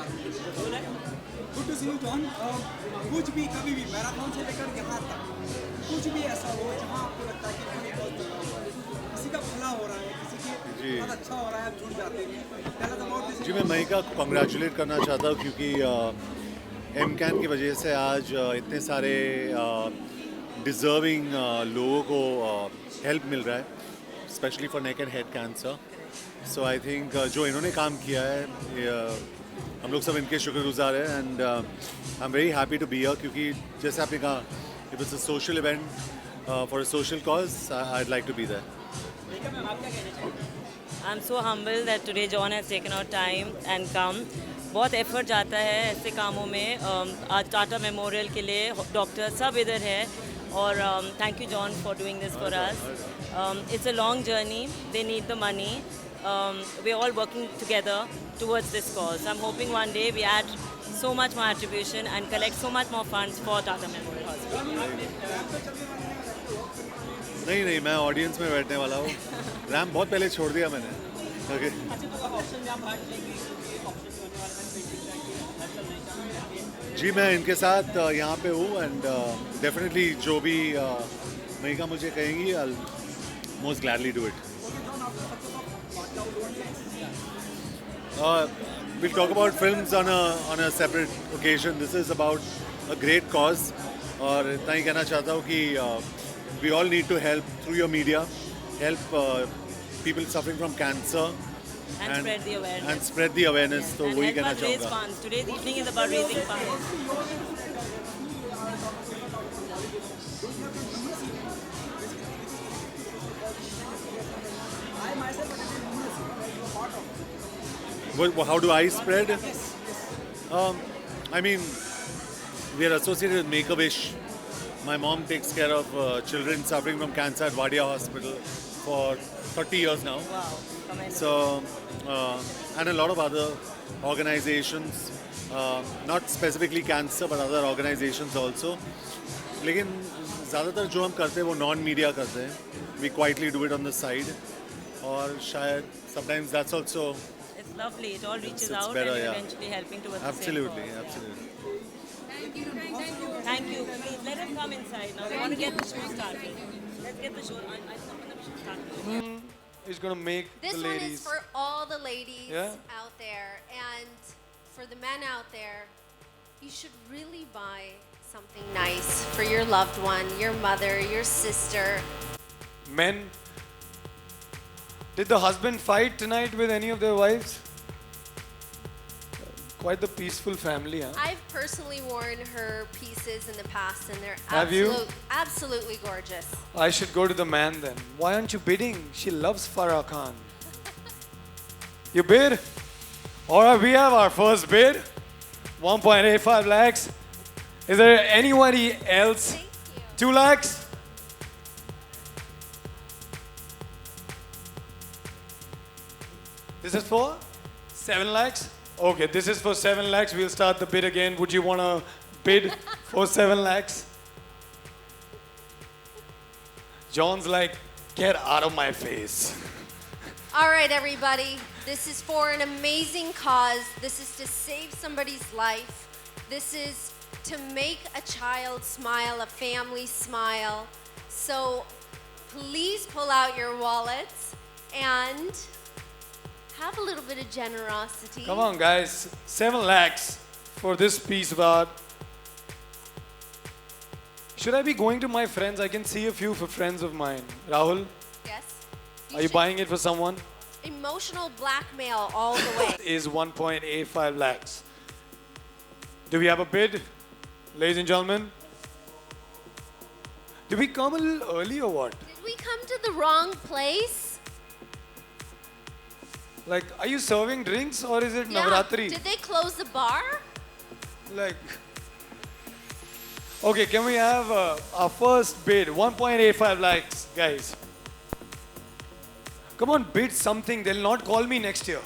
Good to see you John. कुछ भी कभी भी मैराथन से लेकर यहाँ तक कुछ भी ऐसा हो जहाँ आपको लगता है कि कोई बहुत किसी का भला हो रहा है, किसी की जी। बहुत अच्छा हो रहा है, आप जुड़ जाते हैं। जी, मैं महिका को कंग्रेचुलेट करना चाहता हूँ क्योंकि एमकैन की वजह से आज इतने सारे डिज़र्विंग लोगों को हेल्प मिल रहा है, specially for neck and head cancer. So I think जो इन्होंने काम किया है हम लोग सब इनके शुक्रगुजार हैं and I am very happy to be here क्योंकि जैसे आपने कहा it was a social event for a social cause I would like to be there. I'm so humbled that today John has taken out time and come. बहुत effort जाता है ऐसे कामों में। आज टाटा मेमोरियल के लिए डॉक्टर सब इधर है और thank you John for doing this for us. It's a long journey, they need the money, we are all working together towards this cause. I'm hoping one day we add so much more attribution and collect so much more funds for Tata Memorial Hospital. नहीं नहीं, मैं audience में बैठने वाला हूँ। RAM बहुत पहले छोड़ दिया मैंने। ओके। जी, मैं इनके साथ यहाँ पे हूँ एंड डेफिनेटली जो भी महिका मुझे कहेंगी I most gladly do it. We'll talk about films on a separate occasion. This is about a great cause और इतना ही कहना चाहता हूँ कि we all need to help through your media, help people suffering from cancer And spread the awareness. and spread the awareness. तो And वही help कहना us raise चाहूँगा। funds. Today's evening is about raising funds. How do I spread? I mean, we are associated with Make-A-Wish. My mom takes care of children suffering from cancer at Wadia Hospital for 30 years now. Wow. Commendable. So, and a lot of other organizations, not specifically cancer, but other organizations also. लेकिन ज़्यादातर जो हम करते हैं वो non media करते हैं. We quietly do it on the side. और शायद sometimes that's also It's lovely. It all reaches it's out better, and yeah. eventually helping towards absolutely, the same cause. absolutely. Thank you. Please let him come inside now. We want to get the show started. Let's get the show. I think we should start. Is going to make This the one ladies. is for all the ladies Yeah? out there, and for the men out there, you should really buy something nice for your loved one, your mother, your sister. Men, did the husband fight tonight with any of their wives? Quite the peaceful family, huh? I've personally worn her pieces in the past, and they're Have you? absolutely gorgeous. I should go to the man then. Why aren't you bidding? She loves Farah Khan. You bid? Alright, we have our first bid. 1.85 lakhs. Is there anybody else? Thank you. 2 lakhs? This is for 7 lakhs? Okay, this is for 7 lakhs. We'll start the bid again. Would you want to bid for 7 lakhs? John's like, get out of my face. All right, everybody. This is for an amazing cause. This is to save somebody's life. This is to make a child smile, a family smile. So please pull out your wallets and have a little bit of generosity. Come on, guys. 7 lakhs for this piece of art. Should I be going to my friends? I can see a few for friends of mine. Rahul, Yes. are you should- buying it for someone? Emotional blackmail all the way. Is 1.85 lakhs. Do we have a bid? Ladies and gentlemen? Did we come a little early or what? Did we come to the wrong place? Like, are you serving drinks or is it Yeah. Navratri? Did they close the bar? Like, okay, can we have our first bid? 1.85 lakhs, guys. Come on, bid something. They'll not call me next year.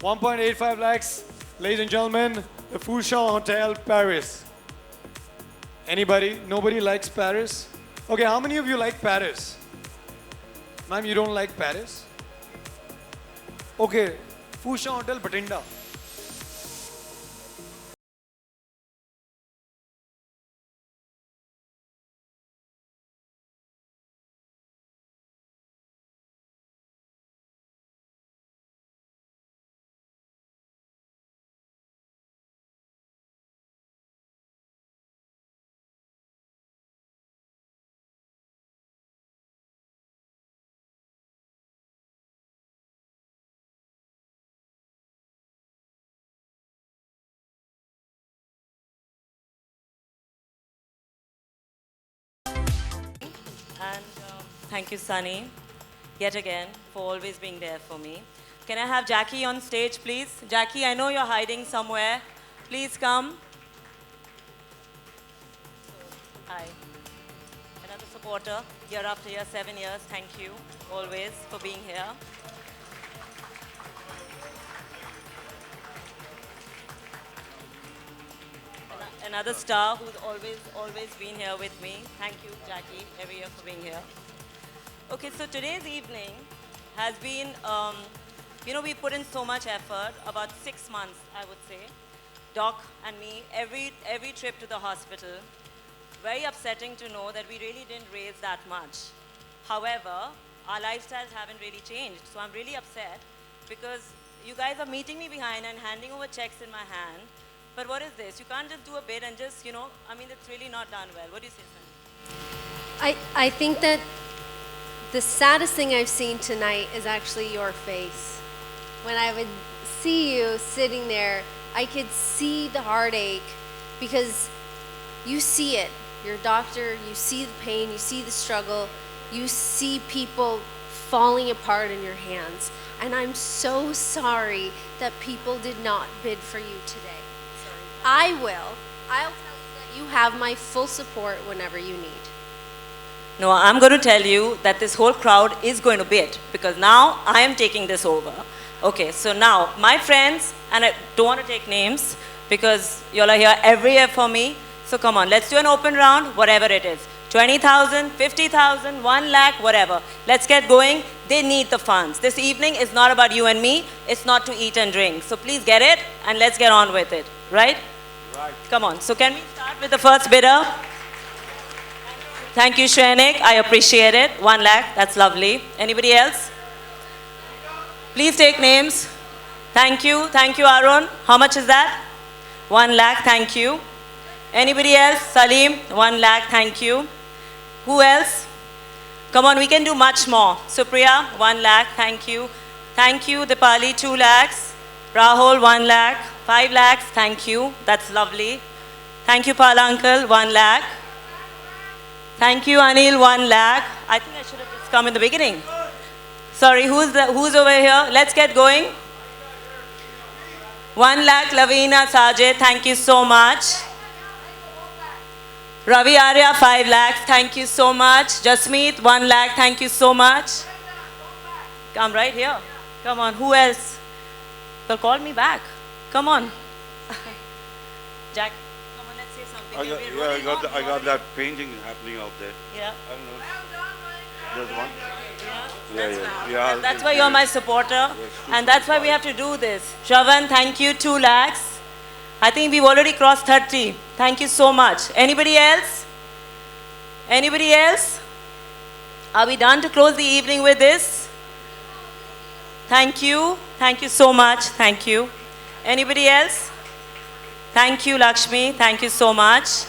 $1.85 lakhs, ladies and gentlemen, the Fouchon Hotel, Paris. Anybody? Nobody likes Paris? Okay, how many of you like Paris? Ma'am, you don't like Paris? Okay, Fusha Hotel, Batinda. And thank you, Sunny, yet again, for always being there for me. Can I have Jackie on stage, please? Jackie, I know you're hiding somewhere. Please come. Hi. Another supporter, year after year, 7 years. Thank you, always, for being here. Another star who's always been here with me. Thank you, Jackie, every year for being here. Okay, so today's evening has been, we put in so much effort, about 6 months, I would say. Doc and me, every trip to the hospital. Very upsetting to know that we really didn't raise that much. However, our lifestyles haven't really changed. So I'm really upset because you guys are meeting me behind and handing over checks in my hand. But what is this? You can't just do a bit and just, it's really not done well. What do you say, Sunny? I think that the saddest thing I've seen tonight is actually your face. When I would see you sitting there, I could see the heartache because you see it. You're a doctor, you see the pain, you see the struggle, you see people falling apart in your hands. And I'm so sorry that people did not bid for you today. I will. I'll tell you that you have my full support whenever you need. No, I'm going to tell you that this whole crowd is going to bid because now I am taking this over. Okay, so now my friends, and I don't want to take names because you all are here every year for me. So come on, let's do an open round, whatever it is. 20,000, 50,000, 1 lakh, whatever. Let's get going. They need the funds. This evening is not about you and me. It's not to eat and drink. So please get it and let's get on with it. Right? Right. Come on. So can we start with the first bidder? Thank you, Shrenik. I appreciate it. 1 lakh. That's lovely. Anybody else? Please take names. Thank you. Thank you, Arun. How much is that? 1 lakh. Thank you. Anybody else? Salim, 1 lakh, thank you. Who else? Come on, we can do much more. Supriya, 1 lakh, thank you. Thank you, Dipali, 2 lakhs. Rahul, 1 lakh. 5 lakhs, thank you. That's lovely. Thank you, Pala Uncle, 1 lakh. Thank you, Anil, 1 lakh. I think I should have just come in the beginning. Sorry, who's over here? Let's get going. 1 lakh, Lavina, Sajid, thank you so much. Ravi Arya, 5 lakhs, thank you so much. Jasmeet, 1 lakh, thank you so much. Come right here. Come on, who else? Well, call me back. Come on. Jack, come on, let's say something. I got that painting happening out there. Yeah. I don't know. There's one. Yeah. That's why you're my supporter. And that's why we have to do this. Shravan, thank you, 2 lakhs. I think we've already crossed 30. Thank you so much. Anybody else? Anybody else? Are we done to close the evening with this? Thank you. Thank you so much. Thank you. Anybody else? Thank you, Lakshmi. Thank you so much.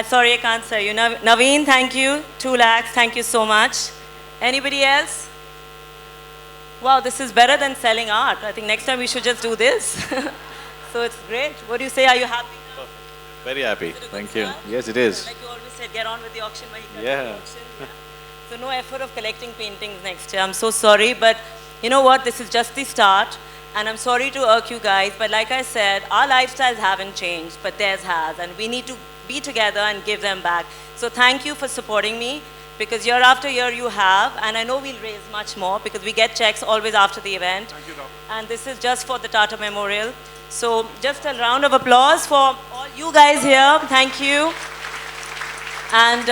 Sorry, I can't say you. Naveen, thank you. 2 lakhs. Thank you so much. Anybody else? Wow, this is better than selling art. I think next time we should just do this. So it's great. What do you say? Are you happy now? Very happy. Thank you. Start? Yes, it is. Like you always said, get on with the auction. Yeah. So no effort of collecting paintings next year. I'm so sorry, but you know what? This is just the start. And I'm sorry to irk you guys, but like I said, our lifestyles haven't changed, but theirs has. And we need to be together and give them back. So thank you for supporting me, because year after year you have, and I know we'll raise much more because we get checks always after the event. Thank you, Doc. And this is just for the Tata Memorial. So just a round of applause for all you guys here. Thank you. And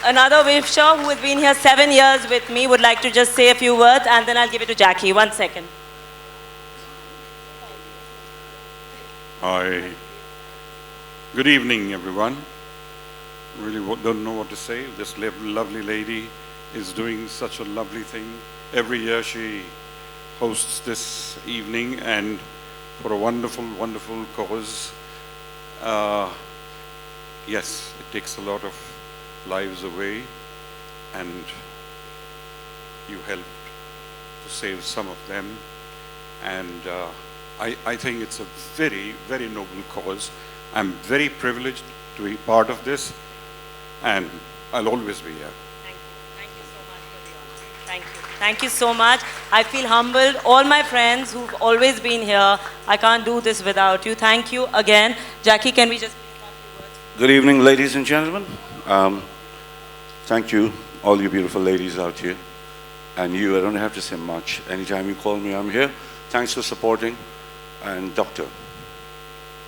another wisher who has been here 7 years with me would like to just say a few words, and then I'll give it to Jackie. 1 second. Hi. Good evening, everyone. Really don't know what to say. This lovely lady is doing such a lovely thing. Every year she hosts this evening, and for a wonderful, wonderful cause. Yes, it takes a lot of lives away, and you helped to save some of them. And I think it's a very, very noble cause. I'm very privileged to be part of this, and I'll always be here. Thank you. Thank you so much for the honor. Thank you. Thank you so much. I feel humbled. All my friends who've always been here, I can't do this without you. Thank you again. Jackie, can we just... Good evening, ladies and gentlemen. Thank you, all you beautiful ladies out here. And you, I don't have to say much. Anytime you call me, I'm here. Thanks for supporting. And Doctor,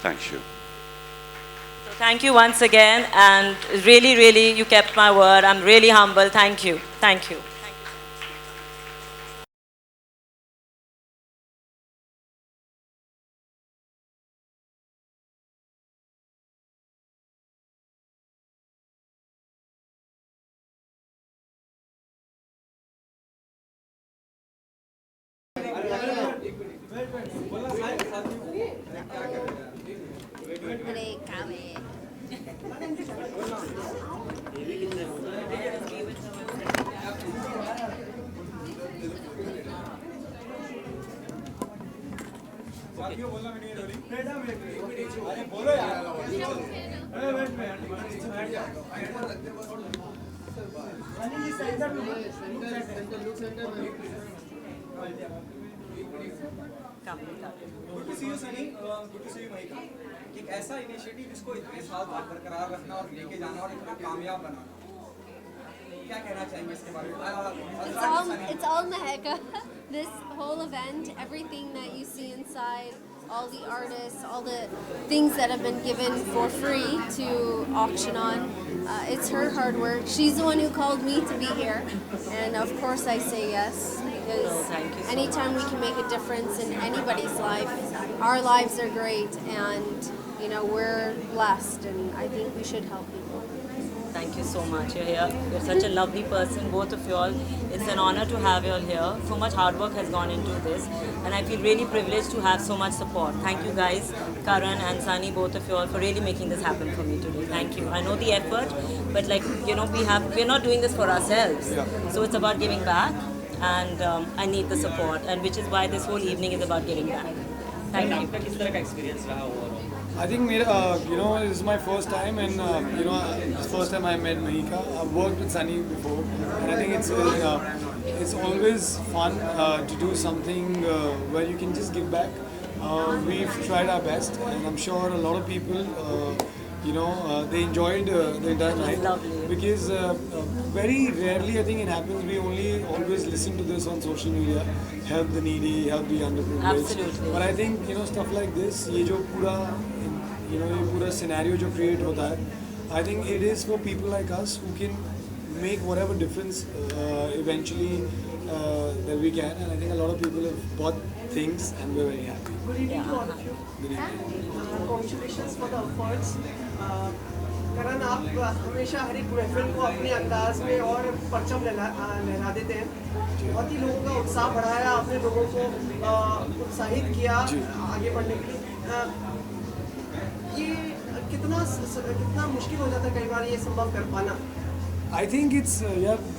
thank you. So thank you once again. And really, really, you kept my word. I'm really humble. Thank you. Thank you. अरे काम है Good to see you, Sunny. Good to see you, Mahika. एक ऐसा initiative इसको इतने साल तक बरकरार रखना और लेके जाना और इतना कामयाब बनाना, क्या कहना चाहेंगे इसके बारे में? It's all Maheka. This whole event, everything that you see inside, all the artists, all the things that have been given for free to auction on, it's her hard work. She's the one who called me to be here, and of course I say yes. Because thank you so anytime we can make a difference in anybody's life, our lives are great, and you know we're blessed, and I think we should help people. Thank you so much. You're here. You're such a lovely person, both of you all. It's an honor to have you all here. So much hard work has gone into this, and I feel really privileged to have so much support. Thank you guys, Karan and Sunny, both of you all, for really making this happen for me today. Thank you. I know the effort, but like we're not doing this for ourselves. So it's about giving back, and I need the support, and which is why this whole evening is about giving back. Thank you. I think this is my first time, and it's first time I met Mahika. I've worked with Sunny before, and I think it's always fun to do something where you can just give back. We've tried our best, and I'm sure a lot of people, they enjoyed the entire night. Lovely. Because very rarely, I think it happens. We only always listen to this on social media. Help the needy, help the underprivileged. Absolutely. But I think stuff like this, ये जो पूरा scenario जो create होता है, I think it is for people like us who can make whatever difference eventually that we can. And I think a lot of people have bought things, and we're very happy. Good evening to all of you. Good evening. Congratulations for the efforts. करण आप हमेशा हर एक महफिल को अपने अंदाज में और परचम लहरा देते हैं. बहुत ही लोगों का उत्साह बढ़ाया, आपने लोगों को उत्साहित किया आगे बढ़ने के लिए. ये कितना मुश्किल हो जाता है कई बार ये संभव कर पाना. I think it's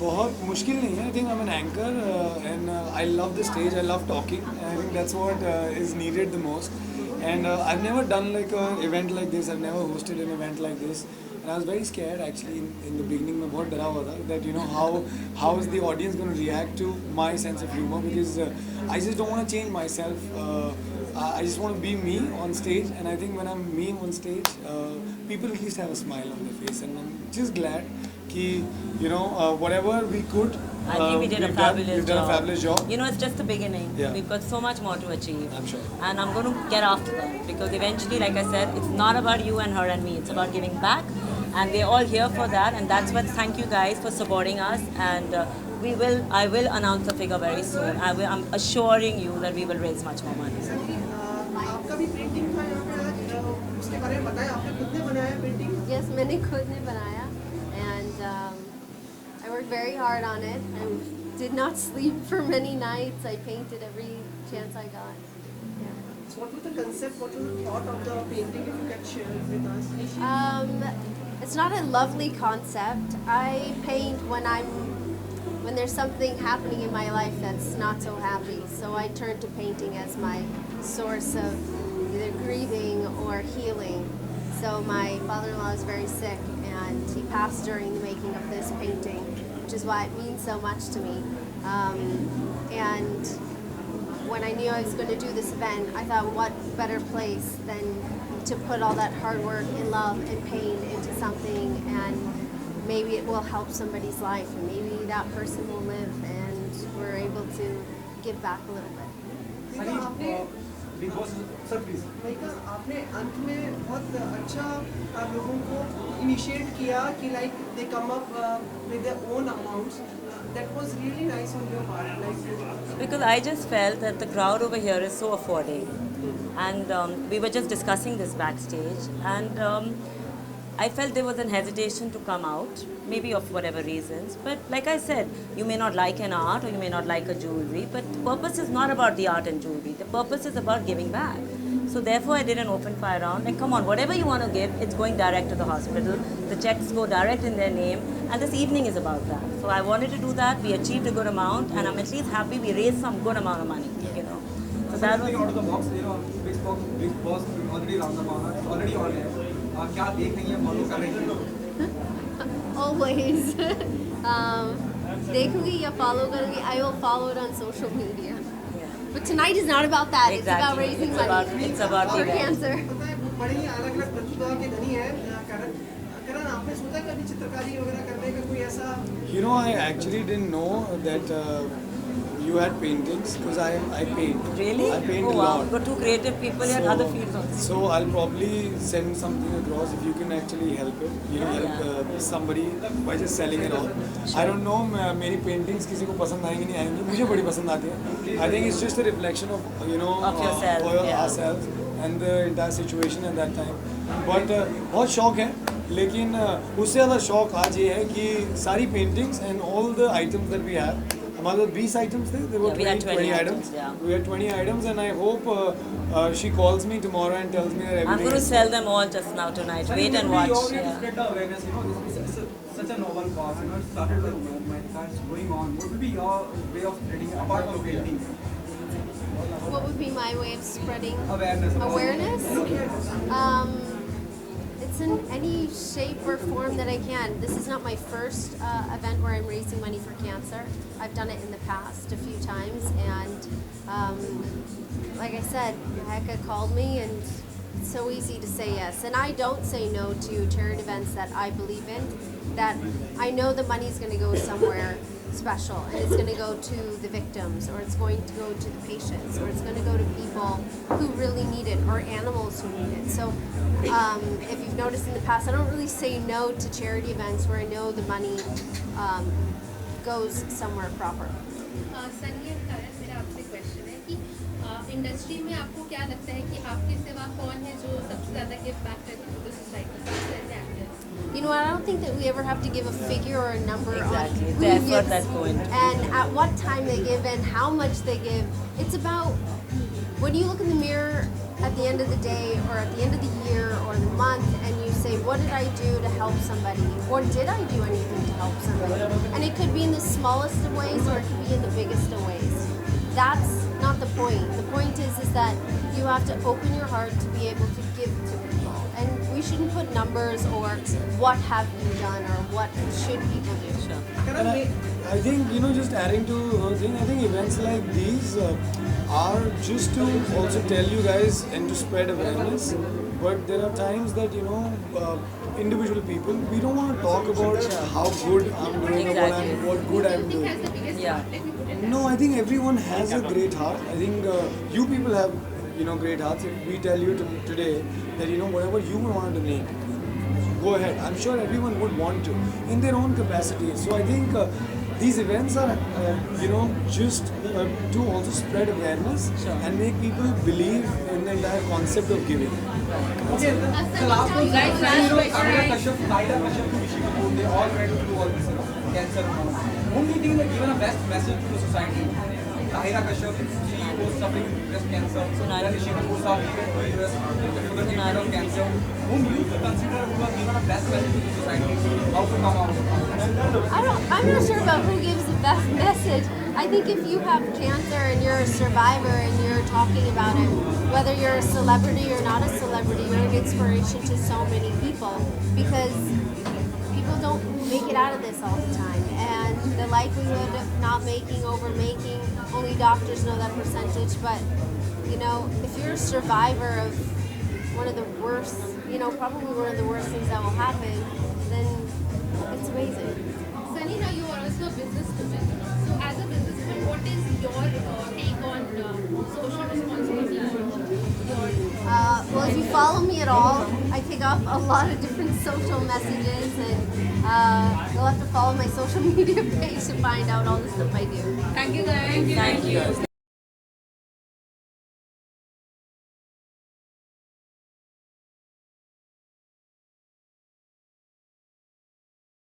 बहुत मुश्किल नहीं है. I think I'm an anchor and I love the stage. I love talking. I think that's what is needed the most. And I've never done like an event like this. I've never hosted an event like this. And I was very scared actually in the beginning. मैं बहुत डरा हुआ था that how is the audience going to react to my sense of humor, because I just don't want to change myself. I just want to be me on stage, and I think when I'm me on stage, people at least have a smile on their face, and I'm just glad that whatever we could. I think we did a fabulous done a fabulous job. It's just the beginning. Yeah. We've got so much more to achieve. I'm sure. And I'm going to get after that, because eventually, like I said, it's not about you and her and me. It's about giving back. and we're all here for that, and that's what. Thank you guys for supporting us, and I will announce the figure very soon. I'm assuring you that we will raise much more money. आपका भी painting था यहाँ पे आज, उसके बारे में बताएं, आपने खुद ने बनाया पेंटिंग? Yes, मैंने खुद ने बनाया, and I worked very hard on it. I did not sleep for many nights. I painted every chance I got. Yeah. So what was the concept? What was the thought of the painting? If you can share it with us. It's not a lovely concept. I paint when there's something happening in my life that's not so happy. So I turn to painting as my source of either grieving or healing. So my father-in-law is very sick, and he passed during the making of this painting, which is why it means so much to me. And when I knew I was going to do this event, I thought, what better place than to put all that hard work and love and pain into something, and maybe it will help somebody's life, and maybe that person will live, and we're able to give back a little bit. Big boss sir please Mallika, आपने अंत में बहुत अच्छा लोगों को initiate किया कि like they come up with their own amounts. That was really nice on your part. Like, Because I just felt that the crowd over here is so affording, and we were just discussing this backstage, and I felt there was an hesitation to come out, maybe of whatever reasons. But like I said, you may not like an art or you may not like a jewelry, but the purpose is not about the art and jewelry. The purpose is about giving back. So therefore, I did an open fire round. Like, come on, whatever you want to give, it's going direct to the hospital. The checks go direct in their name, and this evening is about that. So I wanted to do that. We achieved a good amount, and I'm at least happy we raised some good amount of money. You know. So that was. out of the box, Big Boss already around the corner, it's already on air. क्या देख रही हैं, follow कर रही हैं? Always. देखूंगी या follow करूंगी. I will follow it on social media. But tonight is not about that. It's about Exactly. raising It's about- money it's about for the event. cancer. पता है, बड़े ही अलग-अलग प्रतिभा के धनी हैं करण. करण, आपने सोचा कभी चित्रकारी वगैरह करने का कोई ऐसा? You know, I actually didn't know that you had paintings, because I paint. Really? I paint Oh a wow. lot. Got two creative people here in other fields also. So I'll probably send something across if you can actually help it. You know, help somebody by just selling it all. I don't know, मेरी paintings किसी को पसंद आएंगी नहीं आएंगी. मुझे बड़ी पसंद आती है. I think it's just a reflection of Of yourself, yeah. ourselves and the entire situation at that time. But बहुत शौक है. लेकिन उससे ज़्यादा शौक आज ये है कि सारी paintings and all the items that we have. हमारे 20 items थे. There were Yeah, we had 20 items, yeah. We had 20 items, and I hope she calls me tomorrow and tells me that everything. I'm going to is- sell them all just now tonight. Wait and watch. Your way to Yeah. spread the awareness, this is such a novel cause, it started with movement, it's going on. What would be your way of spreading apart from painting? What would be my way of spreading Awareness. awareness? It's in any shape or form that I can. This is not my first event where I'm raising money for cancer. I've done it in the past a few times, and like I said, Heka called me, and it's so easy to say yes. And I don't say no to charity events that I believe in, that I know the money's going to go somewhere special, and it's going to go to the victims, or it's going to go to the patients, or it's going to go to people who really need it, or animals who need it. So if you've noticed in the past, I don't really say no to charity events where I know the money goes somewhere proper. Sunny और करण, मेरा आपसे question है कि industry में आपको क्या लगता है कि आपके सिवा कौन है जो सबसे ज़्यादा गिव बैक करते हैं society? You know, I don't think that we ever have to give a figure or a number Exactly. on The who effort gives that's going to. and at what time they give and how much they give. It's about when you look in the mirror at the end of the day or at the end of the year or the month, and you say, what did I do to help somebody? Or did I do anything to help somebody? And it could be in the smallest of ways or it could be in the biggest of ways. That's not the point. The point is that you have to open your heart to be able to give to people. And we shouldn't put numbers or what have you done or what should people do. Sure. And I think, just adding to her thing, I think events like these are just to also tell you guys and to spread awareness. But there are times that, individual people, we don't want to talk about how good I'm doing Exactly. or what good I'm Who has doing. the biggest Yeah. heart? Let me put it No, I think everyone has a great heart. I think you people have, great hearts. If we tell you today that, whatever you want to donate, go ahead. I'm sure everyone would want to in their own capacity. So I think these events are, just to also spread awareness and make people believe in the entire concept of giving. Okay, the last one, Tahira Kashyap, Rishi Kapoor, they all try to do all this, cancer. Whom do you think they've given a best message to the society? Tahira Kashyap, she was suffering with breast cancer. Then Rishi Kapoor saw he went to US for the treatment of cancer. Whom you consider who have given a best message to the society? How to come out of it? I'm not sure about who gives the best message. I think if you have cancer and you're a survivor and you're talking about it, whether you're a celebrity or not a celebrity, you're an inspiration to so many people because people don't make it out of this all the time. And the likelihood of not making, over making, only doctors know that percentage. But, if you're a survivor of one of the worst, probably one of the worst things that will happen, then it's amazing. Sunny, now you are also a businesswoman. So as a businesswoman, what is your take on social responsibility? Well, if you follow me at all, I take up a lot of different social messages, and you'll have to follow my social media page to find out all the stuff I do. Thank you guys. Thank you.